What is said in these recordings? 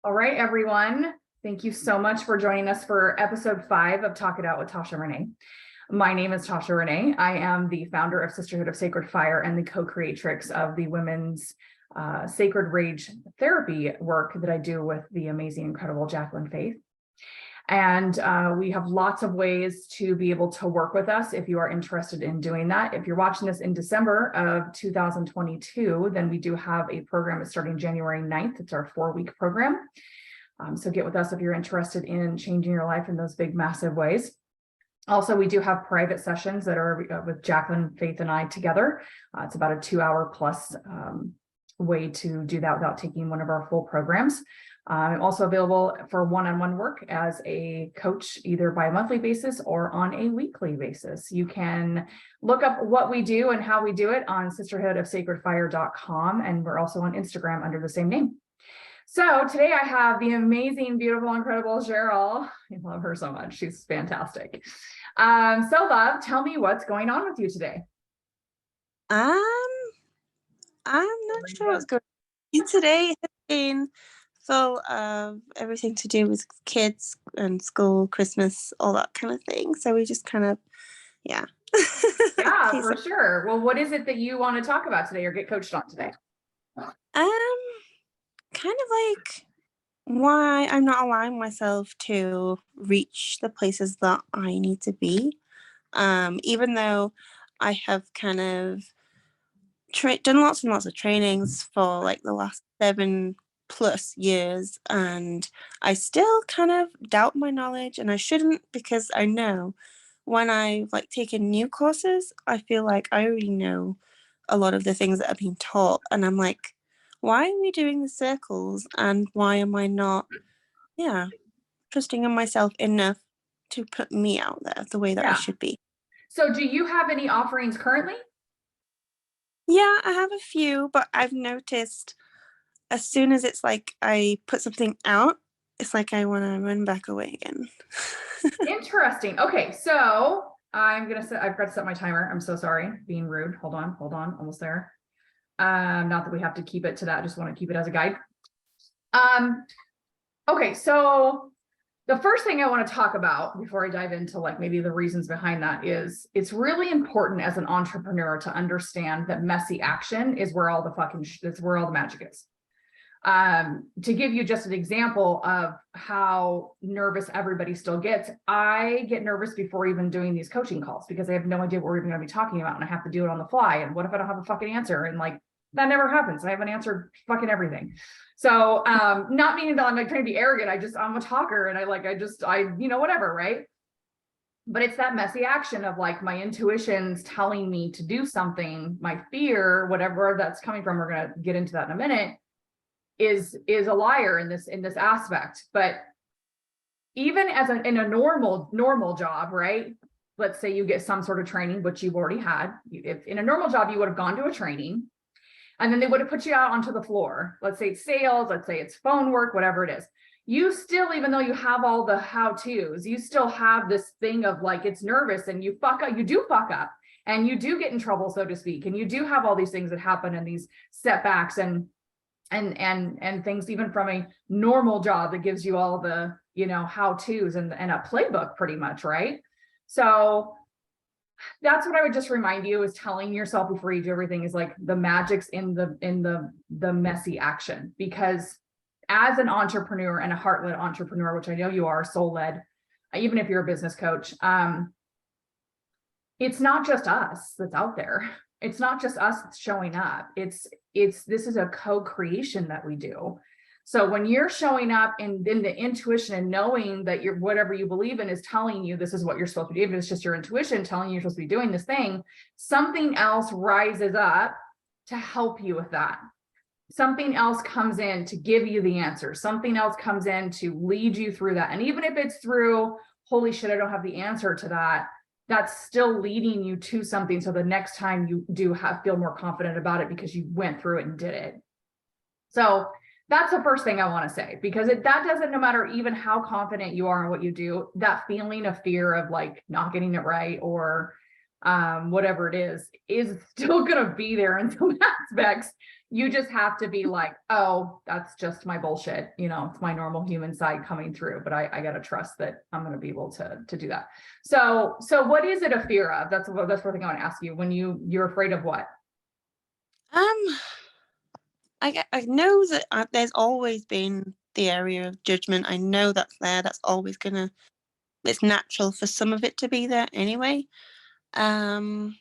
All right, everyone. Thank you so much for joining us for episode 5 of Talk It Out with Tahsha Renee. My name is Tahsha Renee. I am the founder of Sisterhood of Sacred Fire and the co-creatrix of the women's sacred rage therapy work that I do with the amazing, incredible Jacquelynne Faith. And we have lots of ways to be able to work with us if you are interested in doing that. If you're watching this in December of 2022, then we do have a program that's starting January 9th. It's our 4-week program. So get with us if you're interested in changing your life in those big, massive ways. Also, we do have private sessions that are with Jacquelynne Faith and I together. It's about a 2-hour plus way to do that without taking one of our full programs. I'm also available for one-on-one work as a coach, either by a monthly basis or on a weekly basis. You can look up what we do and how we do it on sisterhoodofsacredfire.com, and we're also on Instagram under the same name. So today I have the amazing, beautiful, incredible Cheryl. I love her so much. She's fantastic. So love, tell me what's going on with you today. I'm not sure what's going on. Today has been full of everything to do with kids and school, Christmas, all that kind of thing. So we just kind of, yeah. Yeah, for sure. Well, what is it that you want to talk about today or get coached on today? Kind of like why I'm not allowing myself to reach the places that I need to be. Even though I have kind of done lots and lots of trainings for like the last 7+ years, and I still kind of doubt my knowledge, and I shouldn't, because I know when I've like taken new courses, I feel like I already know a lot of the things that are being taught, and I'm like, why are we doing the circles, and why am I not trusting in myself enough to put me out there the way that I should be? So do you have any offerings currently? Yeah, I have a few, but I've noticed as soon as it's like I put something out, it's like I want to run back away again. Interesting. Okay, so I've got to set my timer. I'm so sorry, being rude. Hold on, almost there. Not that we have to keep it to that, I just want to keep it as a guide. Okay, so the first thing I want to talk about before I dive into like maybe the reasons behind that is it's really important as an entrepreneur to understand that messy action is where all the that's where all the magic is. To give you just an example of how nervous everybody still gets, I get nervous before even doing these coaching calls because I have no idea what we're even going to be talking about, and I have to do it on the fly. And what if I don't have a fucking answer? And like, that never happens. I haven't answered fucking everything. So, not meaning that I'm like trying to be arrogant. I'm a talker, and I whatever, right? But it's that messy action of like my intuition's telling me to do something, my fear, whatever that's coming from, we're going to get into that in a minute, is a liar in this aspect. But even as in a normal job, right? Let's say you get some sort of training, which you've already had. If in a normal job, you would have gone to a training, and then they would have put you out onto the floor. Let's say it's sales, let's say it's phone work, whatever it is. You still, even though you have all the how-tos, you still have this thing of like, it's nervous, and you fuck up, you do fuck up, and you do get in trouble, so to speak. And you do have all these things that happen, and these setbacks and things, even from a normal job that gives you all the, how-tos and a playbook pretty much, right? So that's what I would just remind you, is telling yourself before you do everything is like the magic's in the messy action. Because as an entrepreneur and a heart-led entrepreneur, which I know you are, soul-led, even if you're a business coach, it's not just us that's out there. It's not just us showing up. This is a co-creation that we do. So when you're showing up in the intuition and knowing that whatever you believe in is telling you this is what you're supposed to do, even if it's just your intuition telling you you're supposed to be doing this thing, something else rises up to help you with that. Something else comes in to give you the answer. Something else comes in to lead you through that. And even if it's through, holy shit, I don't have the answer to that, that's still leading you to something. So the next time you do feel more confident about it because you went through it and did it. So that's the first thing I want to say, because that doesn't, no matter even how confident you are in what you do, that feeling of fear of like not getting it right or whatever it is still gonna be there in some aspects. You just have to be like, oh, that's just my bullshit. It's my normal human side coming through, but I gotta trust that I'm gonna be able to do that. So what is it a fear of? That's the first thing I want to ask you. When you're afraid of what? I know that there's always been the area of judgment. I know that's there. That's always it's natural for some of it to be there anyway. But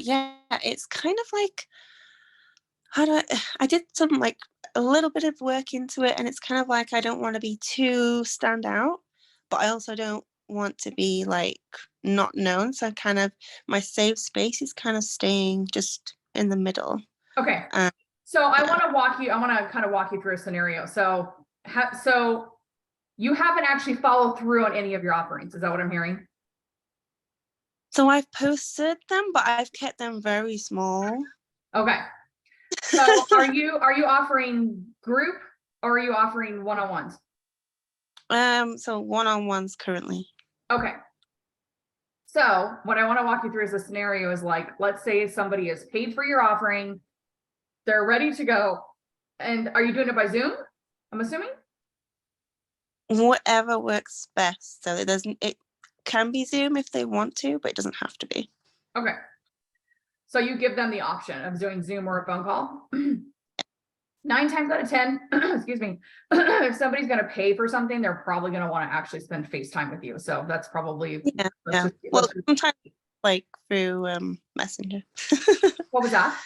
yeah, it's kind of like, I did some like a little bit of work into it, and it's kind of like I don't want to be too stand out, but I also don't want to be like not known. So kind of my safe space is kind of staying just in the middle. Okay. So I want to kind of walk you through a scenario. So you haven't actually followed through on any of your offerings. Is that what I'm hearing? So I've posted them, but I've kept them very small. Okay. So are you offering group or are you offering one-on-ones? So one-on-ones currently. Okay. So what I want to walk you through is a scenario is like, let's say somebody is paid for your offering, they're ready to go. And are you doing it by Zoom? I'm assuming? Whatever works best. So it can be Zoom if they want to, but it doesn't have to be. Okay. So you give them the option of doing Zoom or a phone call. 9 times out of 10, excuse me, if somebody's going to pay for something, they're probably going to want to actually spend FaceTime with you. So that's probably, yeah. Well, sometimes like through Messenger. What was that?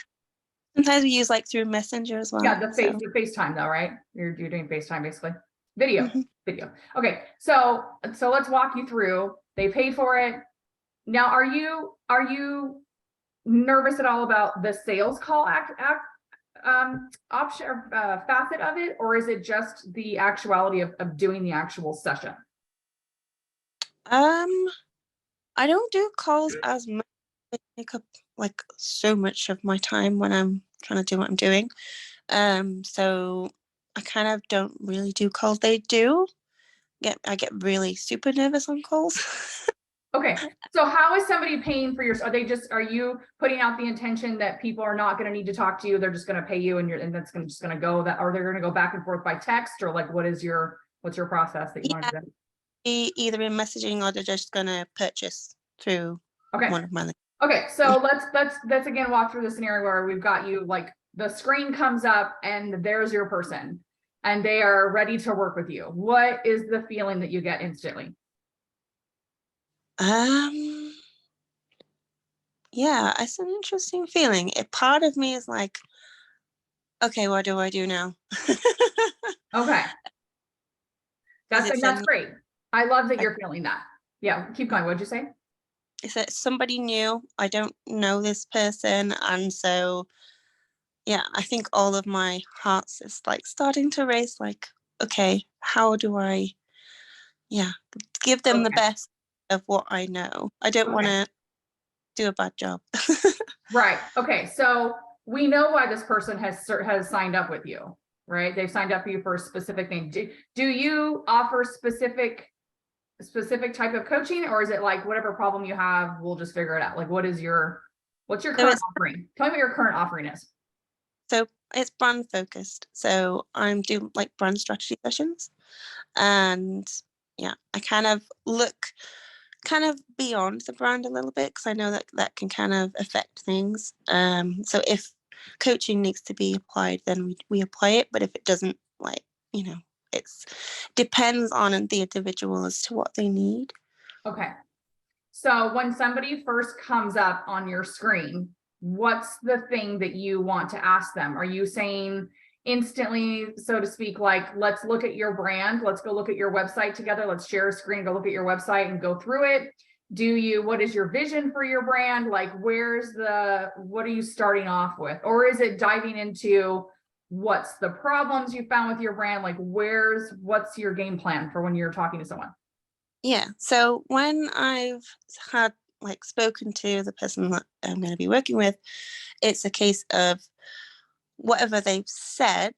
Sometimes we use like through Messenger as well. Yeah, the FaceTime though, right? You're doing FaceTime basically. Video. Okay, so let's walk you through. They paid for it. Now, are you nervous at all about the sales call option or facet of it, or is it just the actuality of doing the actual session? I don't do calls as much. They take up like so much of my time when I'm trying to do what I'm doing. So I kind of don't really do calls. I get really super nervous on calls. Okay, so how is somebody paying for are you putting out the intention that people are not going to need to talk to you, they're just going to pay you and that's just going to go that, or they're going to go back and forth by text, or like what's your process that you want to do? Either in messaging or they're just going to purchase through one of my links. Okay, so let's again walk through the scenario where we've got you, like the screen comes up and there's your person and they are ready to work with you. What is the feeling that you get instantly? Yeah, it's an interesting feeling. A part of me is like, okay, what do I do now? Okay. That's great. I love that you're feeling that. Yeah, keep going. What'd you say? Is that somebody new? I don't know this person. And so, yeah, I think all of my hearts is like starting to race, like, okay, how do I, give them the best of what I know. I don't want to do a bad job. Right. Okay. So we know why this person has signed up with you, right? They've signed up for you for a specific thing. Do you offer specific type of coaching, or is it like whatever problem you have, we'll just figure it out? Like, what's your current offering? Tell me what your current offering is. So it's brand focused. So I'm doing like brand strategy sessions, and I kind of look beyond the brand a little bit, because I know that can kind of affect things. So if coaching needs to be applied, then we apply it. But if it doesn't, it's depends on the individual as to what they need. Okay. So when somebody first comes up on your screen, what's the thing that you want to ask them? Are you saying instantly, so to speak, like, let's look at your brand, let's go look at your website together, let's share a screen, go look at your website and go through it? What is your vision for your brand? Like, what are you starting off with? Or is it diving into what's the problems you found with your brand? Like, what's your game plan for when you're talking to someone? Yeah. So when I've had spoken to the person that I'm going to be working with, it's a case of whatever they've said,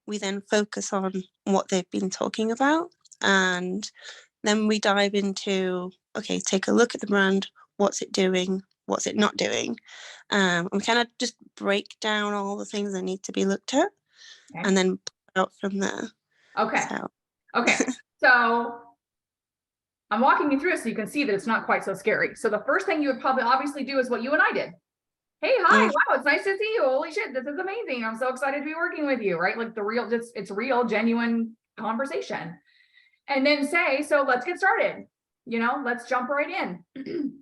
we then focus on what they've been talking about. And then we dive into, okay, take a look at the brand. what's it doing, what's it not doing, and kind of just break down all the things that need to be looked at, Okay. and then out from there. Okay. So. Okay. So I'm walking you through it so you can see that it's not quite so scary. So the first thing you would probably obviously do is what you and I did. Hey, hi, wow, it's nice to see you. Holy shit, this is amazing. I'm so excited to be working with you, right? Like the real, it's real, genuine conversation. And then say, so let's get started. Let's jump right in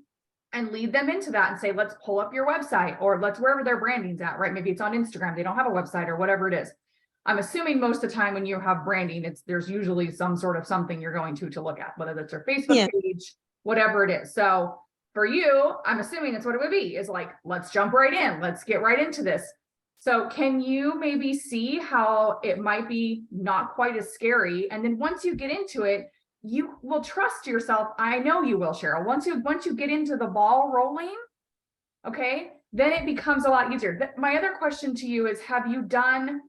and lead them into that and say, let's pull up your website, or let's wherever their branding's at, right? Maybe it's on Instagram. They don't have a website or whatever it is. I'm assuming most of the time when you have branding, there's usually some sort of something you're going to look at, whether that's their Facebook page, whatever it is. So for you, I'm assuming that's what it would be, is like, let's jump right in. Let's get right into this. So can you maybe see how it might be not quite as scary? And then once you get into it, you will trust yourself. I know you will, Cheryl. Once you get into the ball rolling, okay, then it becomes a lot easier. My other question to you is, have you done,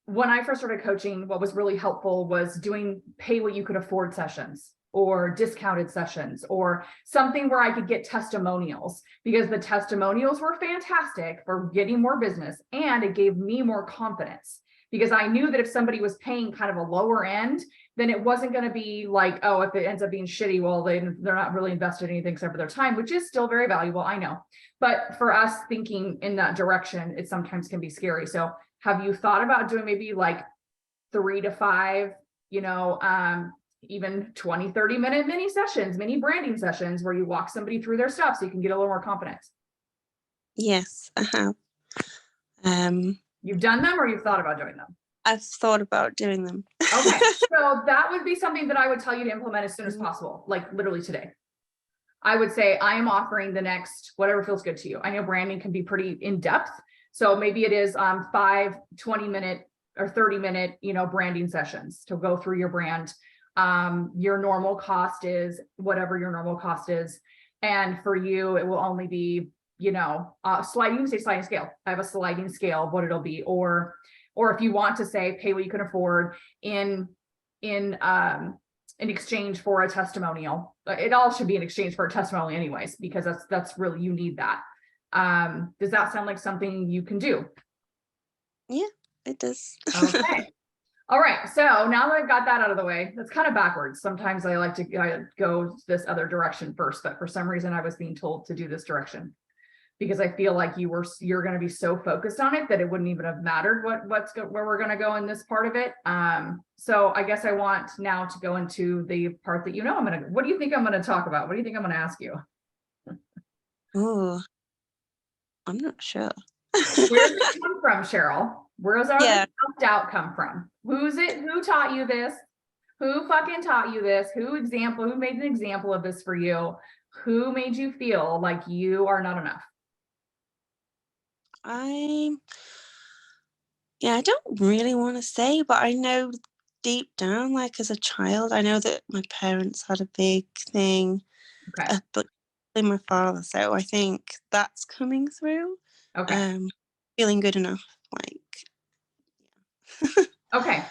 when I first started coaching, what was really helpful was doing pay what you could afford sessions, or discounted sessions, or something where I could get testimonials, because the testimonials were fantastic for getting more business, and it gave me more confidence, because I knew that if somebody was paying kind of a lower end, then it wasn't going to be like, oh, if it ends up being shitty, well, they're not really invested in anything except for their time, which is still very valuable, I know. But for us thinking in that direction, it sometimes can be scary. So have you thought about doing maybe like 3 to 5, even 20, 30-minute mini sessions, mini branding sessions, where you walk somebody through their stuff so you can get a little more confidence? Yes, I have. You've done them, or you've thought about doing them? I've thought about doing them. Okay, so that would be something that I would tell you to implement as soon as possible, like literally today. I would say, I am offering the next, whatever feels good to you. I know branding can be pretty in-depth. So maybe it is 5 20-minute or 30-minute, branding sessions to go through your brand. Your normal cost is whatever your normal cost is. And for you, it will only be, sliding, you can say sliding scale. I have a sliding scale of what it'll be. Or if you want to say, pay what you can afford in exchange for a testimonial. It all should be in exchange for a testimonial anyways, because that's really, you need that. Does that sound like something you can do? Yeah, it does. Okay. All right. So now that I've got that out of the way, that's kind of backwards. Sometimes I like to go this other direction first, but for some reason I was being told to do this direction, because I feel like you're going to be so focused on it that it wouldn't even have mattered where we're going to go in this part of it. So I guess I want now to go into the part that, what do you think I'm going to talk about? What do you think I'm going to ask you? Oh, I'm not sure. Where does it come from, Cheryl? Where's our self-doubt come from? Who taught you this? Who fucking taught you this? Who made an example of this for you? Who made you feel like you are not enough? I don't really want to say, but I know deep down, like as a child, I know that my parents had a big thing, but my father. So I think that's coming through. Okay. Feeling good enough, Okay,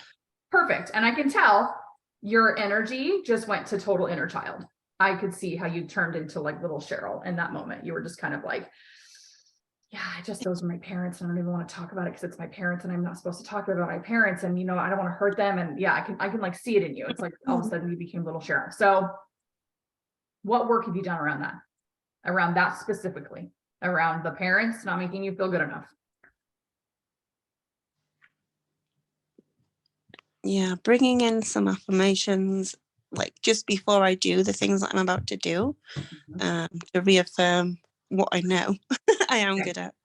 perfect. And I can tell your energy just went to total inner child. I could see how you turned into like little Cheryl in that moment. You were just kind of like, yeah, those are my parents, and I don't even want to talk about it because it's my parents and I'm not supposed to talk about my parents, and I don't want to hurt them. And yeah, I can like see it in you. It's like all of a sudden you became little Cheryl. So what work have you done around that specifically, around the parents not making you feel good enough? Yeah, bringing in some affirmations, like just before I do the things that I'm about to do, to reaffirm what I know I am good at.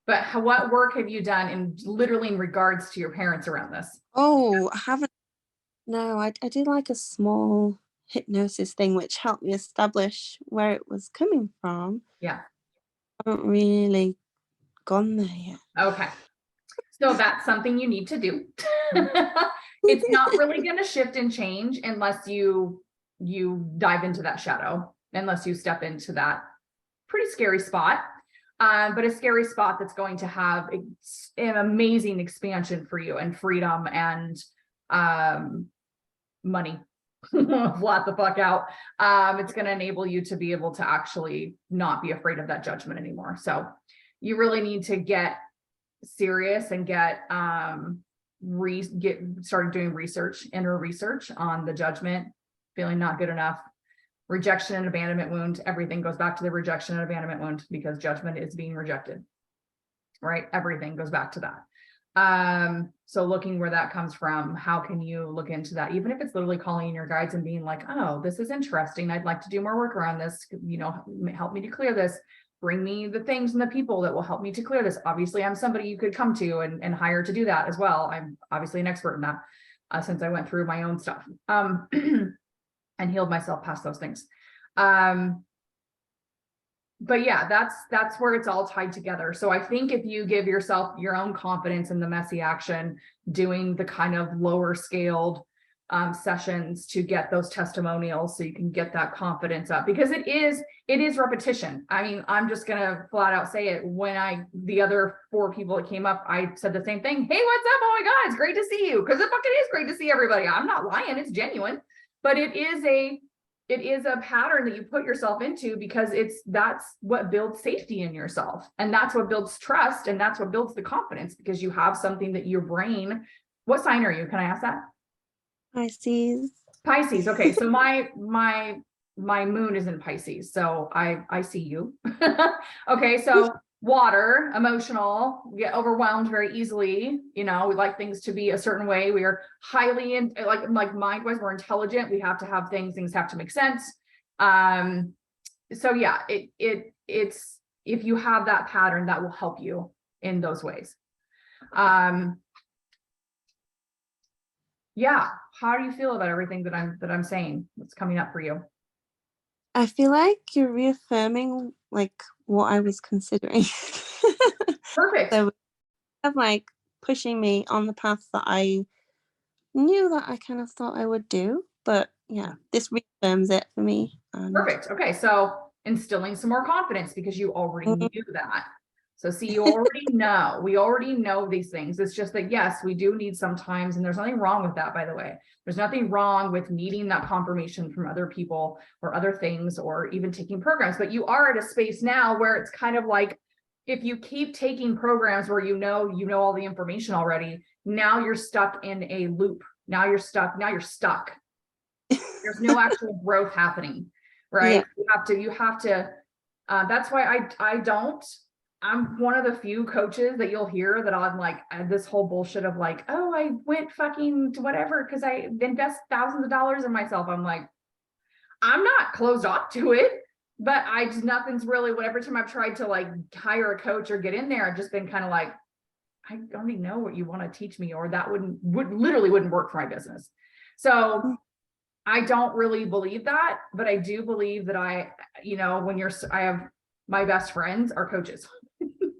But what work have you done in regards to your parents around this? Oh, I haven't. No, I did like a small hypnosis thing, which helped me establish where it was coming from. Yeah. I haven't really gone there yet. Okay. So that's something you need to do. It's not really going to shift and change unless you dive into that shadow, unless you step into that pretty scary spot. But a scary spot that's going to have an amazing expansion for you, and freedom, and money, flat the fuck out. It's going to enable you to be able to actually not be afraid of that judgment anymore. So you really need to get serious and get started doing research, inner research on the judgment, feeling not good enough, rejection and abandonment wound. Everything goes back to the rejection and abandonment wound because judgment is being rejected, right? Everything goes back to that. So looking where that comes from, how can you look into that? Even if it's literally calling in your guides and being like, oh, this is interesting. I'd like to do more work around this, you know, help me to clear this. Bring me the things and the people that will help me to clear this. Obviously, I'm somebody you could come to and hire to do that as well. I'm obviously an expert in that since I went through my own stuff and healed myself past those things. But yeah, that's where it's all tied together. So I think if you give yourself your own confidence in the messy action, doing the kind of lower scaled sessions to get those testimonials so you can get that confidence up, because it is repetition. I mean, I'm just gonna flat out say it. When the other 4 people that came up, I said the same thing. Hey, what's up? Oh my God, it's great to see you. Because it fucking is great to see everybody. I'm not lying, it's genuine. But it is a pattern that you put yourself into, because that's what builds safety in yourself. And that's what builds trust. And that's what builds the confidence, because you have something that your brain. What sign are you? Can I ask that? Pisces. Okay. So my moon is in Pisces. So I see you. Okay. So water, emotional, we get overwhelmed very easily. You know, we like things to be a certain way. We are highly like mind-wise, we're intelligent. We have to have things have to make sense. So yeah, it's if you have that pattern, that will help you in those ways. Yeah. How do you feel about everything that I'm saying that's coming up for you? I feel like you're reaffirming like what I was considering. Perfect. So of like pushing me on the path that I knew that I kind of thought I would do. But yeah, this reaffirms it for me. Perfect. Okay. So instilling some more confidence because you already knew that. So see, you already know, we already know these things. It's just that, yes, we do need sometimes, and there's nothing wrong with that, by the way. There's nothing wrong with needing that confirmation from other people or other things, or even taking programs. But you are at a space now where it's kind of like, if you keep taking programs where you know all the information already, now you're stuck in a loop. Now you're stuck. There's no actual growth happening, right? Yeah. You have to, that's why I'm one of the few coaches that you'll hear that I'm like, this whole bullshit of like, oh, I went fucking to whatever because I invest thousands of dollars in myself. I'm like, I'm not closed off to it, but nothing's really, whatever time I've tried to like hire a coach or get in there, I've just been kind of like, I don't even know what you want to teach me, or that literally wouldn't work for my business. So I don't really believe that, but I do believe that I have my best friends are coaches.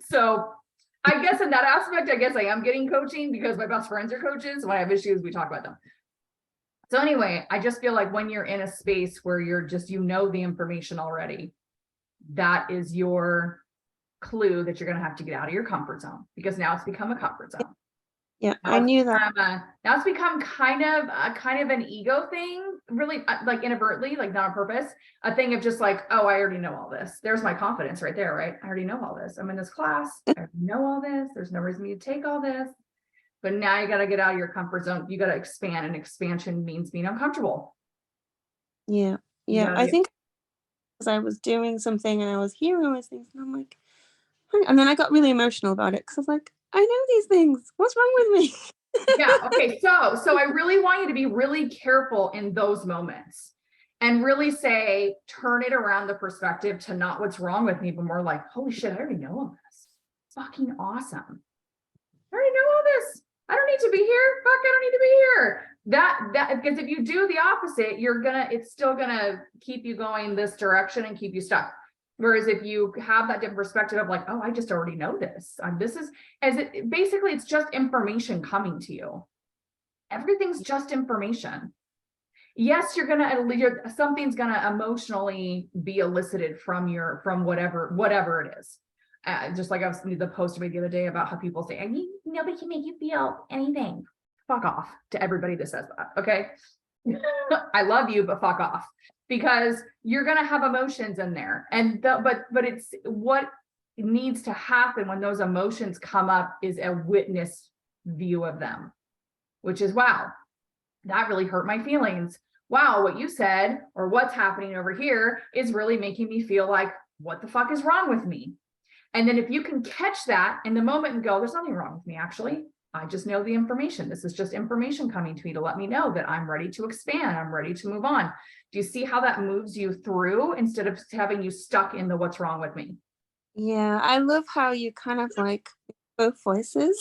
So I guess in that aspect, I guess I am getting coaching because my best friends are coaches. When I have issues, we talk about them. So anyway, I just feel like when you're in a space where you're just, the information already, that is your clue that you're going to have to get out of your comfort zone, because now it's become a comfort zone. Yeah, I knew that. Now it's become kind of an ego thing, really, like inadvertently, like not on purpose, a thing of just like, oh, I already know all this. There's my confidence right there, right? I already know all this. I'm in this class. I already know all this. There's no reason to take all this. But now you got to get out of your comfort zone. You got to expand, and expansion means being uncomfortable. Yeah. I think because I was doing something and I was hearing all these things, and I'm like, and then I got really emotional about it because I was like, I know these things. What's wrong with me? Yeah. Okay. So I really want you to be really careful in those moments and really turn it around the perspective to not what's wrong with me, but more like, holy shit, I already know all this. Fucking awesome. I already know all this. I don't need to be here. Fuck, I don't need to be here. That because if you do the opposite, it's still gonna keep you going this direction and keep you stuck. Whereas if you have that different perspective of like, oh, I just already know this. Basically it's just information coming to you. Everything's just information. Yes, something's gonna emotionally be elicited from whatever it is. Just like I was the post I made the other day about how people say, nobody can make you feel anything. Fuck off to everybody that says that. Okay. I love you, but fuck off, because you're going to have emotions in there. And but it's what needs to happen when those emotions come up is a witness view of them, which is, wow, that really hurt my feelings. Wow, what you said or what's happening over here is really making me feel like, what the fuck is wrong with me? And then if you can catch that in the moment and go, there's nothing wrong with me, actually. I just know the information. This is just information coming to me to let me know that I'm ready to expand. I'm ready to move on. Do you see how that moves you through instead of having you stuck in the what's wrong with me? Yeah, I love how you kind of like both voices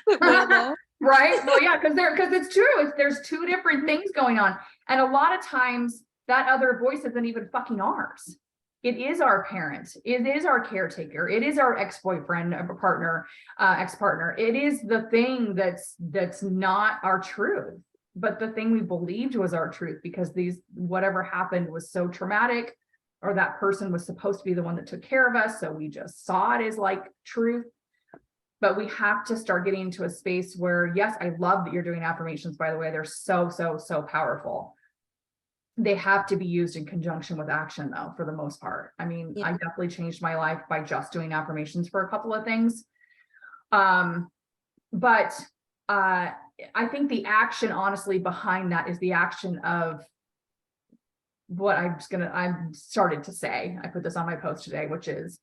that were there. Right? Well, yeah, because it's true. There's two different things going on. And a lot of times that other voice isn't even fucking ours. It is our parent. It is our caretaker. It is our ex-boyfriend, partner, ex-partner. It is the thing that's not our truth, but the thing we believed was our truth, because whatever happened was so traumatic, or that person was supposed to be the one that took care of us. So we just saw it as like truth. But we have to start getting into a space where, yes, I love that you're doing affirmations, by the way. They're so, so, so powerful. They have to be used in conjunction with action, though, for the most part. I mean, yeah. I definitely changed my life by just doing affirmations for a couple of things. But I think the action, honestly, behind that is the action of what I started to say. I put this on my post today, which is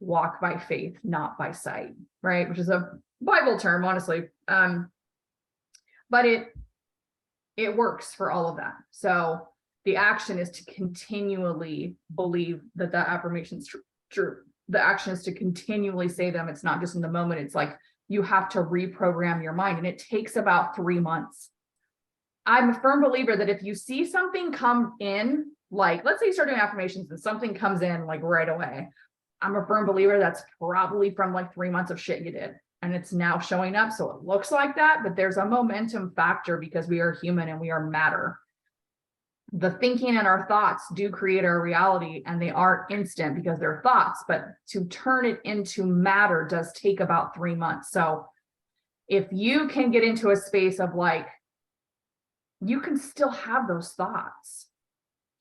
walk by faith, not by sight, right? Which is a Bible term, honestly. But it works for all of that. So the action is to continually believe that affirmation is true. The action is to continually say them. It's not just in the moment. It's like you have to reprogram your mind, and it takes about 3 months. I'm a firm believer that if you see something come in, like, let's say you start doing affirmations and something comes in like right away, I'm a firm believer that's probably from like 3 months of shit you did, and it's now showing up. So it looks like that, but there's a momentum factor because we are human and we are matter. The thinking and our thoughts do create our reality, and they are instant because they're thoughts, but to turn it into matter does take about 3 months. So if you can get into a space of like, you can still have those thoughts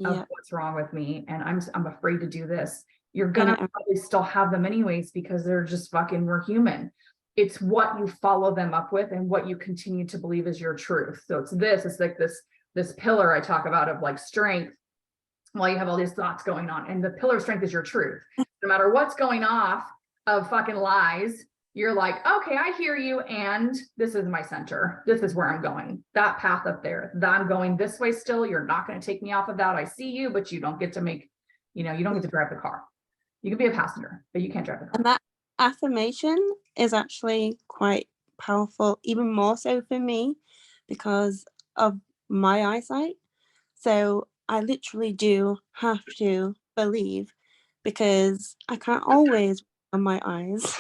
of what's wrong with me, and I'm afraid to do this. You're gonna probably still have them anyways, because they're just we're human. It's what you follow them up with and what you continue to believe is your truth. So it's like this pillar I talk about of like strength, while you have all these thoughts going on, and the pillar of strength is your truth. No matter what's going off of fucking lies, you're like, okay, I hear you, and this is my center. This is where I'm going. That path up there, that I'm going this way still. You're not going to take me off of that. I see you, but you don't get to you don't get to drive the car. You can be a passenger, but you can't drive the car. And that affirmation is actually quite powerful, even more so for me because of my eyesight. So I literally do have to believe, because I can't always on my eyes.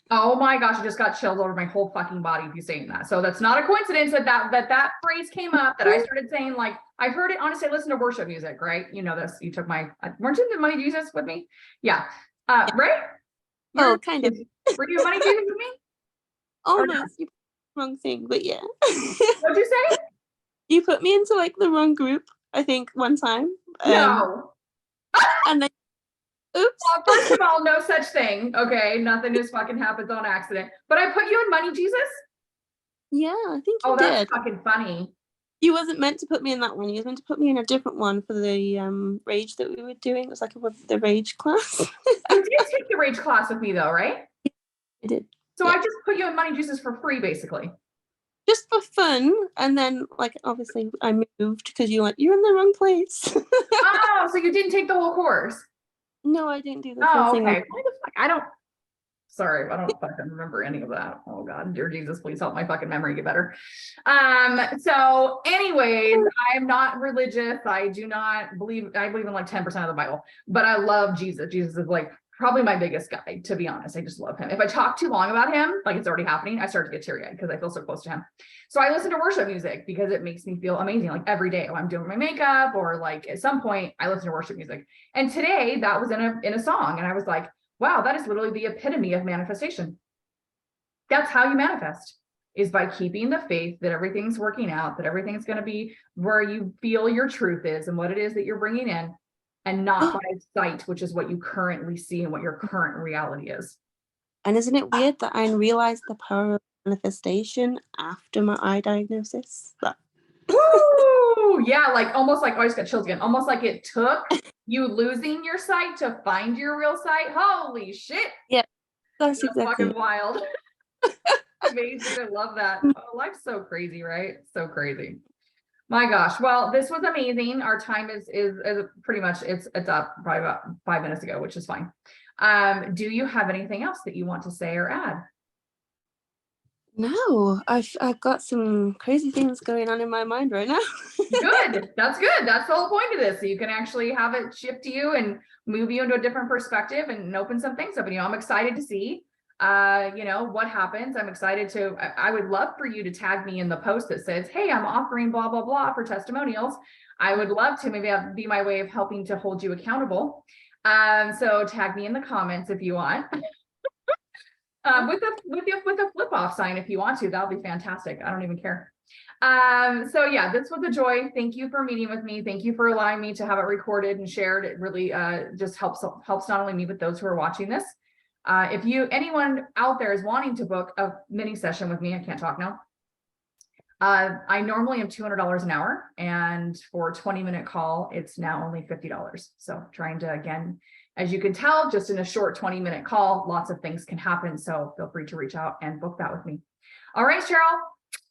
Oh my gosh, I just got chills over my whole fucking body if you saying that. So that's not a coincidence that phrase came up, that I started saying, like, I heard it, honestly, I listen to worship music, right? You know this, you took weren't you in Money Jesus with me? Yeah. Right? Oh, kind of. Were you Money Jesus with me? Almost. No? You put the wrong thing, but yeah. What'd you say? You put me into like the wrong group, I think, one time. No. And then oops. Well, first of all, no such thing. Okay, nothing just fucking happens on accident. But I put you in Money Jesus? Yeah, I think you did. Oh, that's fucking funny. You wasn't meant to put me in that one. You was meant to put me in a different one for the rage that we were doing. It was like the rage class. You did take the rage class with me though, right? I did. So yeah. I just put you in Money Jesus for free, basically. Just for fun, and then like obviously I moved because you're in the wrong place. Oh, so you didn't take the whole course? No, I didn't do the whole thing. Okay. Sorry, I don't fucking remember any of that. Oh God, dear Jesus, please help my fucking memory get better. So anyways, I'm not religious. I believe in like 10% of the Bible, but I love Jesus. Jesus is like probably my biggest guy, to be honest. I just love him. If I talk too long about him, like it's already happening, I start to get teary-eyed because I feel so close to him. So I listen to worship music because it makes me feel amazing. Like every day when I'm doing my makeup, or like at some point I listen to worship music. And today that was in a song, and I was like, wow, that is literally the epitome of manifestation. That's how you manifest. is by keeping the faith that everything's working out, that everything's going to be where you feel your truth is and what it is that you're bringing in, and not by sight, which is what you currently see and what your current reality is. And isn't it weird that I realized the power of manifestation after my eye diagnosis? Woo! Yeah, like almost like, oh, I just got chills again. Almost like it took you losing your sight to find your real sight. Holy shit. Yeah, that's exactly fucking wild. Amazing. I love that. Oh, life's so crazy, right? So crazy. My gosh. Well, this was amazing. Our time is pretty much it's up probably about 5 minutes ago, which is fine. Do you have anything else that you want to say or add? No, I've got some crazy things going on in my mind right now. Good. That's good. That's the whole point of this. So you can actually have it shift to you and move you into a different perspective and open some things up. And, I'm excited to see, what happens. I'm excited to, I would love for you to tag me in the post that says, hey, I'm offering blah, blah, blah for testimonials. I would love to maybe be my way of helping to hold you accountable. So tag me in the comments if you want. With a flip off sign if you want to, that'll be fantastic. I don't even care. So yeah, this was a joy. Thank you for meeting with me. Thank you for allowing me to have it recorded and shared. It really just helps not only me, but those who are watching this. If anyone out there is wanting to book a mini session with me, I can't talk now. I normally am $200 an hour, and for a 20-minute call, it's now only $50. So trying to, again, as you can tell, just in a short 20-minute call, lots of things can happen. So feel free to reach out and book that with me. All right, Cheryl,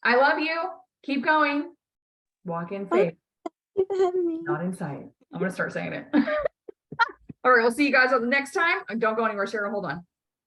I love you. Keep going. Walk in faith. Thank you for having me. Not in sight. I'm going to start saying it. All right, we'll see you guys on the next time. Don't go anywhere, Cheryl. Hold on.